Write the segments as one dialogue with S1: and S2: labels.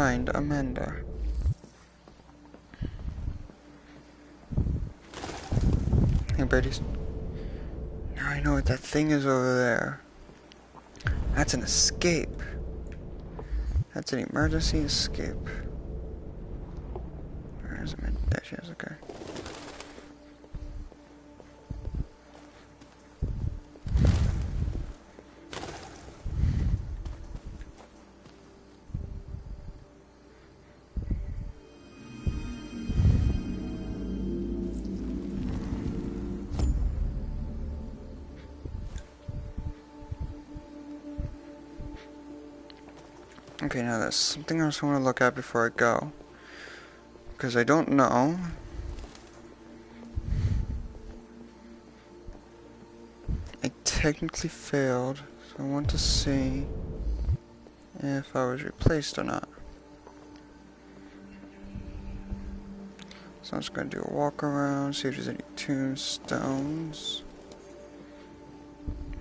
S1: find Amanda. Hey, birdies. Now I know what that thing is over there. That's an escape. That's an emergency escape. Where is Amanda? There she is, okay. Okay, now there's something else I want to look at before I go. Because I don't know. I technically failed, so I want to see if I was replaced or not. So I'm just going to do a walk around, see if there's any tombstones.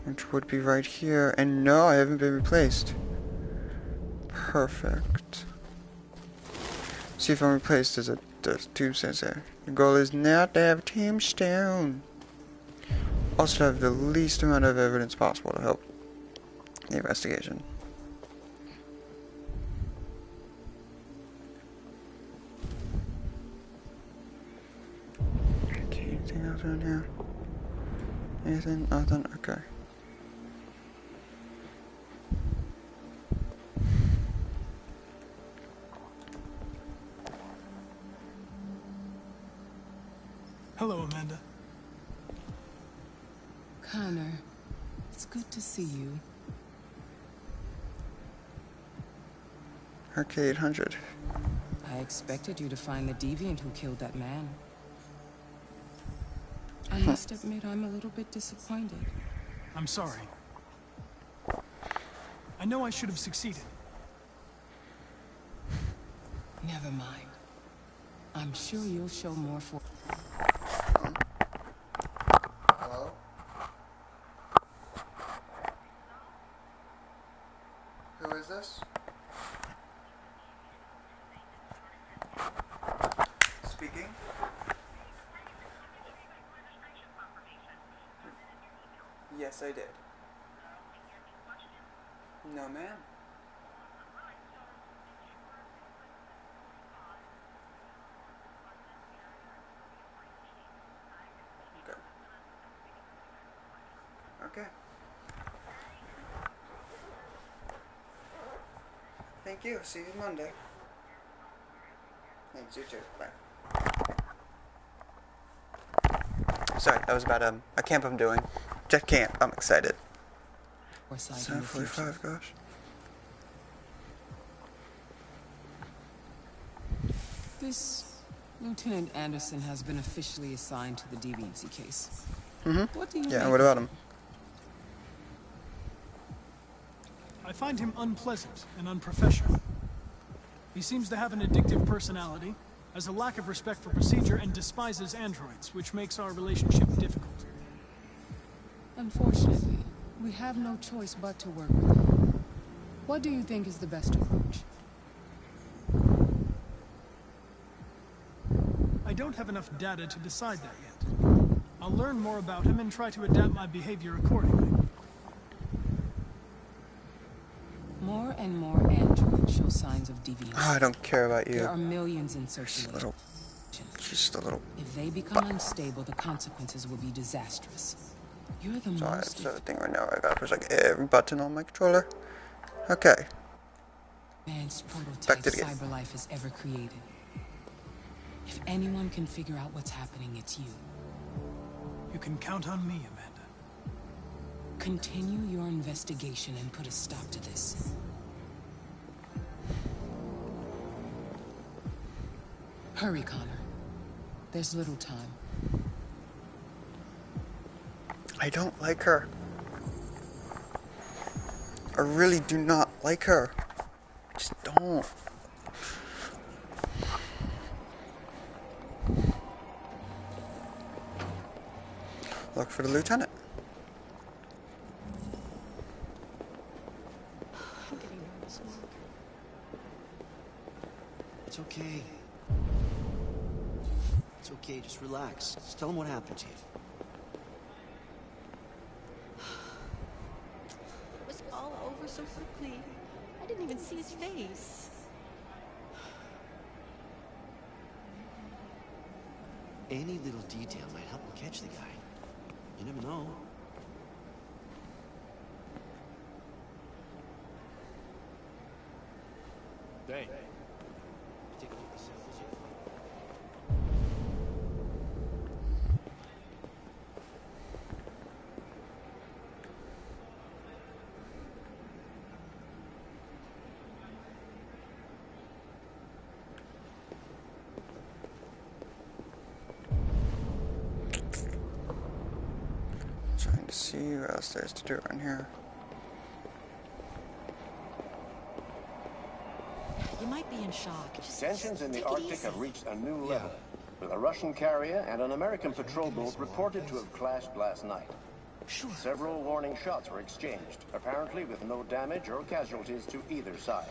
S1: Which would be right here. And no, I haven't been replaced. Perfect. See if I'm replaced. There's tombstones there. The goal is not to have a tombstone. Also to have the least amount of evidence possible to help the investigation. Okay, anything else around here? Anything? Nothing? Okay.
S2: Hello, Amanda.
S3: Connor, it's good to see you.
S1: Arcade 100.
S3: I expected you to find the deviant who killed that man. I must admit I'm a little bit disappointed.
S2: I'm sorry. I know I should have succeeded.
S3: Never mind. I'm sure you'll show more for...
S1: Hello? Who is this? Speaking? Yes, I did. No, ma'am. Okay. Okay. Thank you. See you Monday. Thanks, you too. Bye. Sorry, that was about a camp I'm doing. Jet camp. I'm excited. 7:45, gosh.
S3: This Lieutenant Anderson has been officially assigned to the deviancy case. What do you
S1: Yeah,
S3: make
S1: what
S3: of
S1: about
S3: it?
S1: him?
S2: I find him unpleasant and unprofessional. He seems to have an addictive personality, has a lack of respect for procedure, and despises androids, which makes our relationship difficult.
S3: Unfortunately, we have no choice but to work with him. What do you think is the best approach?
S2: I don't have enough data to decide that yet. I'll learn more about him and try to adapt my behavior accordingly.
S3: More and more androids show signs of deviance.
S1: Oh, I don't care about you.
S3: There are millions in circulation.
S1: Just a little.
S3: If they become unstable, the consequences will be disastrous. You're the
S1: Sorry,
S3: most...
S1: that's the thing right now. I gotta push like every button on my controller. Okay.
S3: advanced
S1: Back
S3: prototype
S1: to the game.
S3: cyberlife has ever created. If anyone can figure out what's happening, it's you.
S2: You can count on me, Amanda.
S3: Continue your investigation and put a stop to this. Hurry, Connor. There's little time.
S1: I don't like her. I really do not like her. Just don't. Look for the lieutenant.
S4: I'm getting nervous. okay. It's okay, just relax. Just tell him what happened to you.
S5: It was all over so quickly. I didn't even see his face.
S4: Any little detail might help him catch the guy. You never know.
S6: Dang.
S4: Take a look at the samples yet?
S1: Trying to see what else there's to do around here.
S5: You might be in shock. Just
S6: Tensions in the
S5: take it
S6: Arctic
S5: easy.
S6: have reached a new level, with a Russian carrier and an American patrol boat reported to have clashed last night.
S5: Sure.
S6: Several warning shots were exchanged, apparently with no damage or casualties to either side.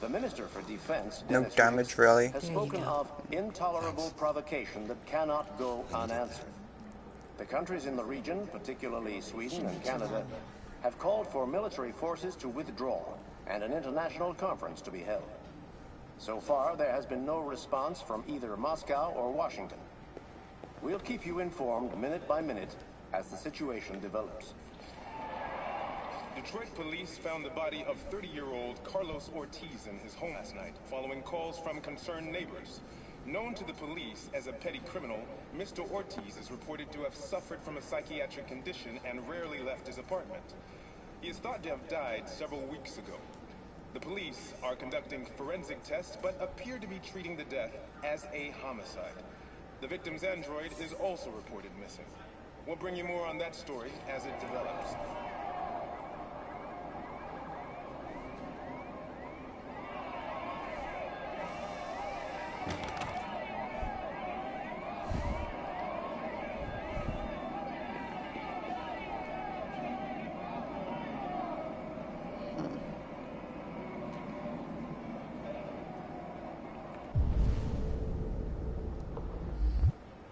S6: The Minister for Defense,
S1: No
S6: Dennis
S1: damage,
S6: Ritchie,
S1: really?
S6: has
S5: There you
S6: spoken
S5: go.
S6: of intolerable provocation that cannot go unanswered. The countries in the region, particularly Sweden and Canada, have called for military forces to withdraw and an international conference to be held. So far, there has been no response from either Moscow or Washington. We'll keep you informed minute by minute as the situation develops.
S7: Detroit police found the body of 30-year-old Carlos Ortiz in his home last night, following calls from concerned neighbors. Known to the police as a petty criminal, Mr. Ortiz is reported to have suffered from a psychiatric condition and rarely left his apartment. He is thought to have died several weeks ago. The police are conducting forensic tests, but appear to be treating the death as a homicide. The victim's android is also reported missing. We'll bring you more on that story as it develops.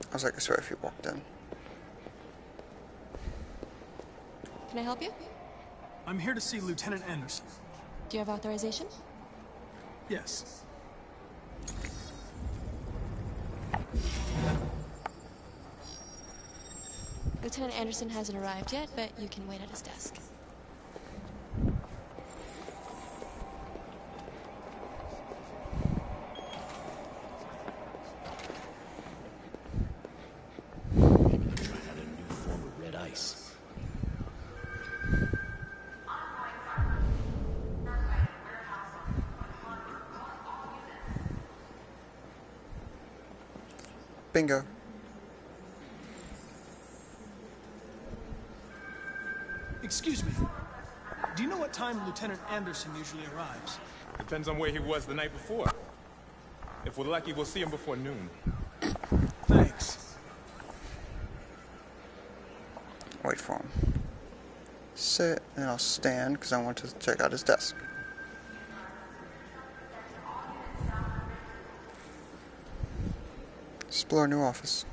S1: I was like, I swear if you walked in.
S5: Can I help you?
S2: I'm here to see Lieutenant Anderson.
S5: Do you have authorization?
S2: Yes.
S5: Lieutenant Anderson hasn't arrived yet, but you can wait at his desk.
S4: Trying out a new form of red ice.
S1: Bingo.
S2: Excuse me. Do you know what time Lieutenant Anderson usually arrives?
S7: Depends on where he was the night before. If we're lucky, we'll see him before noon.
S2: Thanks.
S1: Wait for him. Sit, and I'll stand because I want to check out his desk. Explore new office.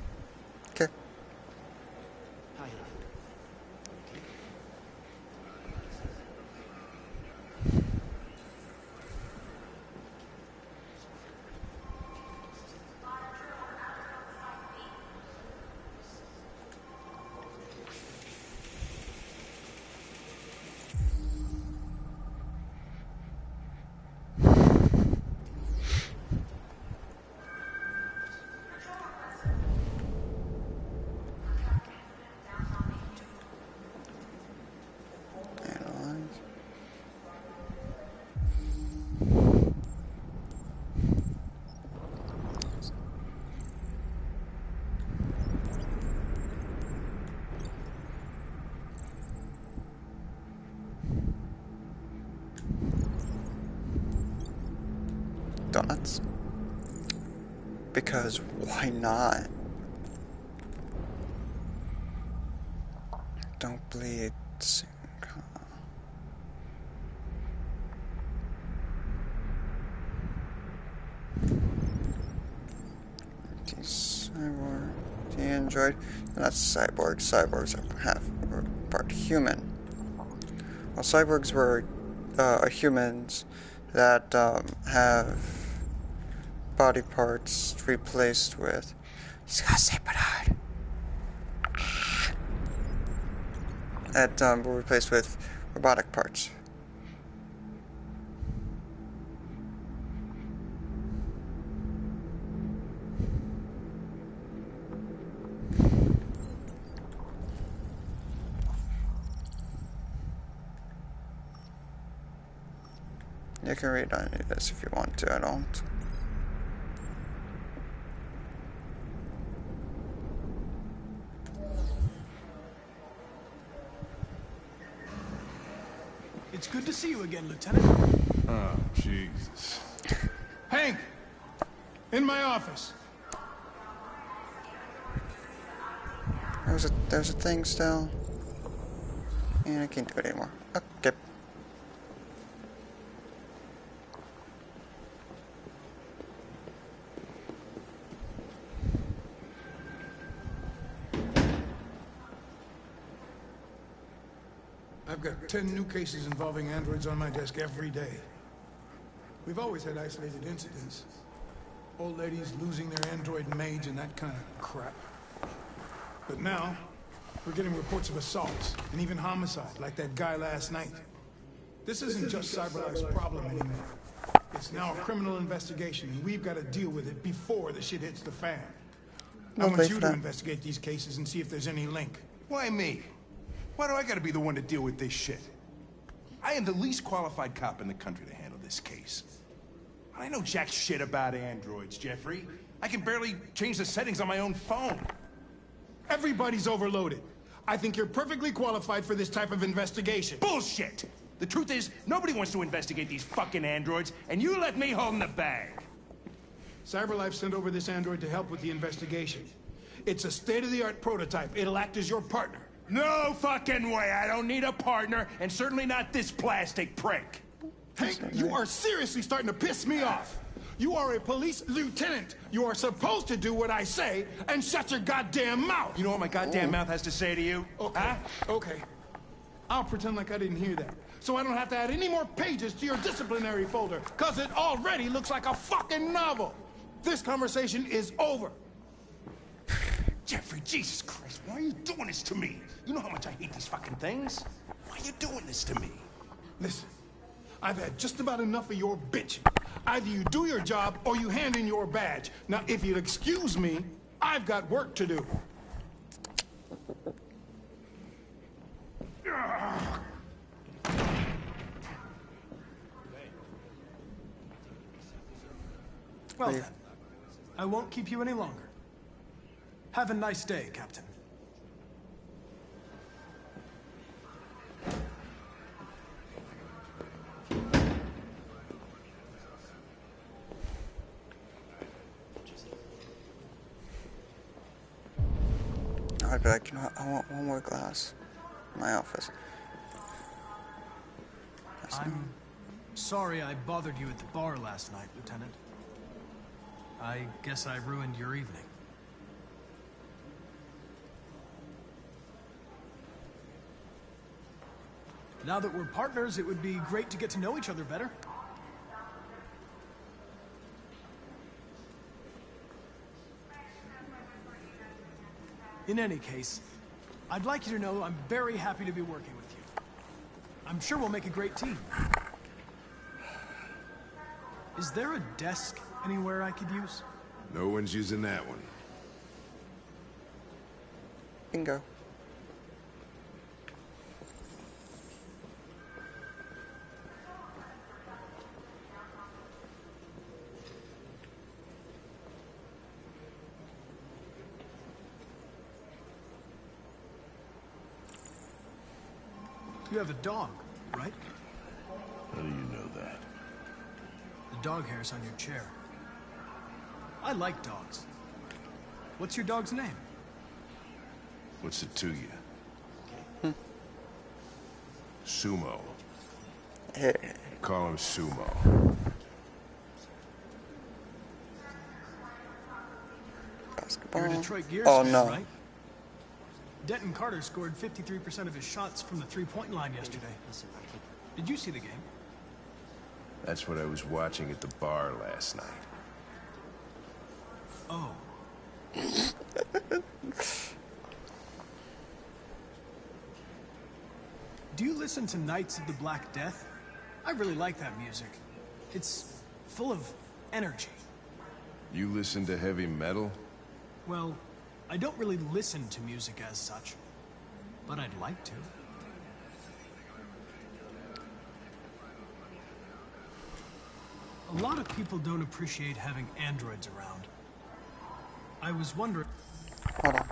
S1: Okay.
S4: Hi. Okay.
S1: Analyze. Donuts. Because why not? Don't bleed. android, and that's a cyborg. Cyborgs are part human. Well, cyborgs were humans that have body parts replaced with. He's got say Bernard. That were replaced with robotic parts. You can read on this if you want to, I don't.
S2: It's good to see you again, Lieutenant.
S8: Oh, Jesus.
S2: Hank! In my office.
S1: There's a thing still. And I can't do it anymore. Okay.
S9: I've got 10 new cases involving androids on my desk every day. We've always had isolated incidents. Old ladies losing their android maids and that kind of crap. But now, we're getting reports of assaults and even homicide, like that guy last night. This isn't just CyberLife's problem anymore. It's now a criminal investigation, and we've got to deal with it before the shit hits the fan. I want you to investigate these cases and see if there's any link.
S8: Why me? Why do I gotta be the one to deal with this shit? I am the least qualified cop in the country to handle this case. I know jack shit about androids, Jeffrey. I can barely change the settings on my own phone.
S9: Everybody's overloaded. I think you're perfectly qualified for this type of investigation.
S8: Bullshit! The truth is, nobody wants to investigate these fucking androids, and you let me hold the bag.
S9: CyberLife sent over this android to help with the investigation. It's a state-of-the-art prototype. It'll act as your partner.
S8: No fucking way! I don't need a partner, and certainly not this plastic prick.
S9: Hank, you are seriously starting to piss me off. You are a police lieutenant. You are supposed to do what I say and shut your goddamn mouth.
S8: You know what my goddamn mouth has to say to you?
S9: Okay,
S8: huh?
S9: okay. I'll pretend like I didn't hear that, so I don't have to add any more pages to your disciplinary folder, because it already looks like a fucking novel. This conversation is over.
S8: Jeffrey, Jesus Christ, why are you doing this to me? You know how much I hate these fucking things. Why are you doing this to me?
S9: Listen, I've had just about enough of your bitching. Either you do your job or you hand in your badge. Now, if you'll excuse me, I've got work to do.
S2: Well then, I won't keep you any longer. Have a nice day, Captain.
S1: I'd be like, you know what, I want one more glass in my office.
S2: I'm sorry I bothered you at the bar last night, Lieutenant. I guess I ruined your evening. Now that we're partners, it would be great to get to know each other better. In any case, I'd like you to know I'm very happy to be working with you. I'm sure we'll make a great team. Is there a desk anywhere I could use?
S8: No one's using that one.
S1: Bingo.
S2: You have a dog, right?
S8: How do you know that?
S2: The dog hair's on your chair. I like dogs. What's your dog's name?
S8: What's it to you? Sumo.
S1: Hey.
S8: Call him Sumo.
S1: Basketball.
S2: You're a Detroit Gears
S1: Oh
S2: fan,
S1: no.
S2: right? Denton Carter scored 53% of his shots from the three-point line yesterday. Did you see the game?
S10: That's what I was watching at the bar last night.
S2: Oh. Do you listen to Knights of the Black Death? I really like that music. It's full of energy.
S10: You listen to heavy metal?
S2: Well, I don't really listen to music as such, but I'd like to. A lot of people don't appreciate having androids around. I was wondering...
S1: Hold on.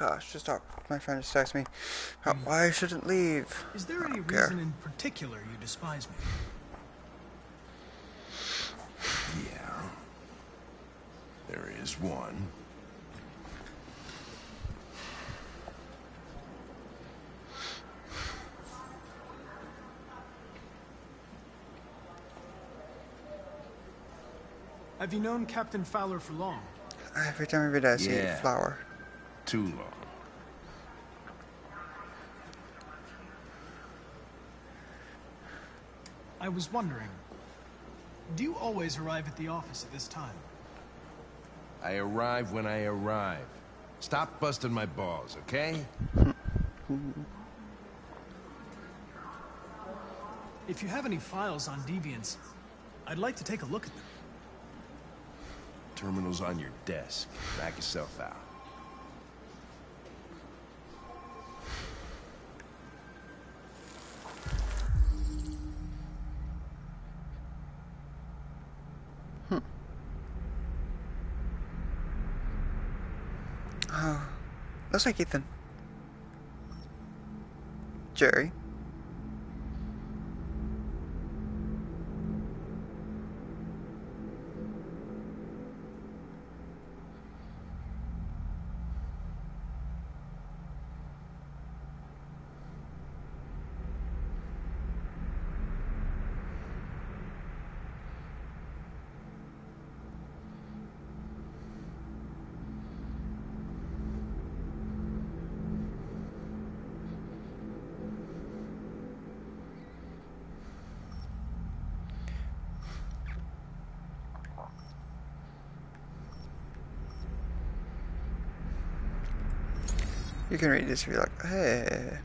S1: gosh, just talk. My friend just texted me about why I shouldn't leave.
S2: Is there
S1: I
S2: any
S1: don't care.
S2: reason in particular you despise me?
S10: Yeah. There is one.
S2: Have you known Captain Fowler for long?
S1: Every time I read I see a
S10: Yeah.
S1: flower.
S10: Too long.
S2: I was wondering, do you always arrive at the office at this time?
S10: I arrive when I arrive. Stop busting my balls, okay?
S2: If you have any files on deviants, I'd like to take a look at them.
S10: Terminal's on your desk. Knock yourself out.
S1: Oh, looks like Ethan. Jerry. You can read this if you're like, hey.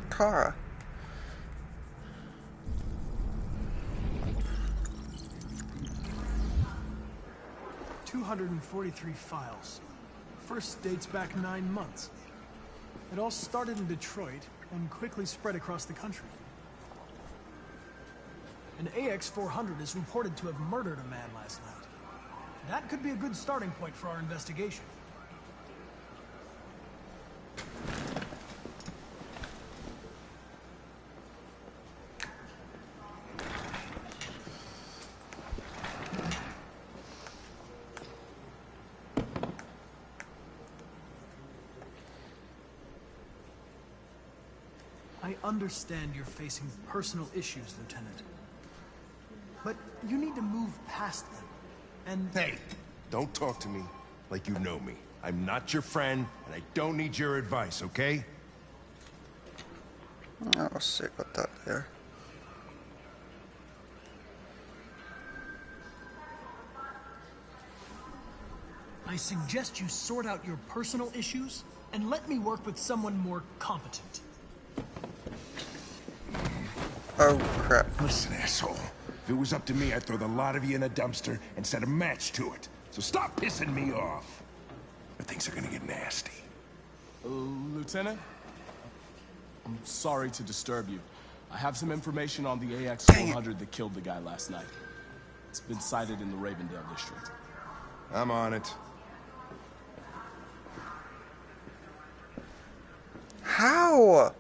S1: Kara.
S2: $243 files. First dates back 9 months. It all started in Detroit and quickly spread across the country. An AX-400 is reported to have murdered a man last night. That could be a good starting point for our investigation. I understand you're facing personal issues, Lieutenant. But you need to move past them. And...
S8: Hey, don't talk to me like you know me. I'm not your friend, and I don't need your advice, okay?
S1: I'll see about that there.
S2: I suggest you sort out your personal issues and let me work with someone more competent.
S1: Oh, crap.
S8: Listen, asshole. If it was up to me, I'd throw the lot of you in a dumpster and set a match to it. So stop pissing me off. Or things are gonna get nasty.
S11: Lieutenant? I'm sorry to disturb you. I have some information on the AX-400 that killed the guy last night. It's been sighted in the Ravendale district.
S8: I'm on it.
S1: How?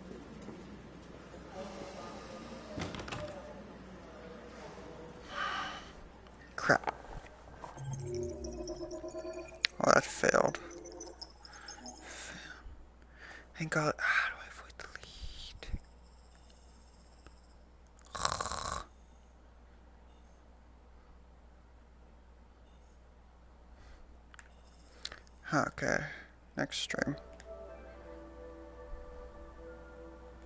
S1: Crap. Oh, that failed. Thank God. How do I avoid the lead? Okay. Next stream.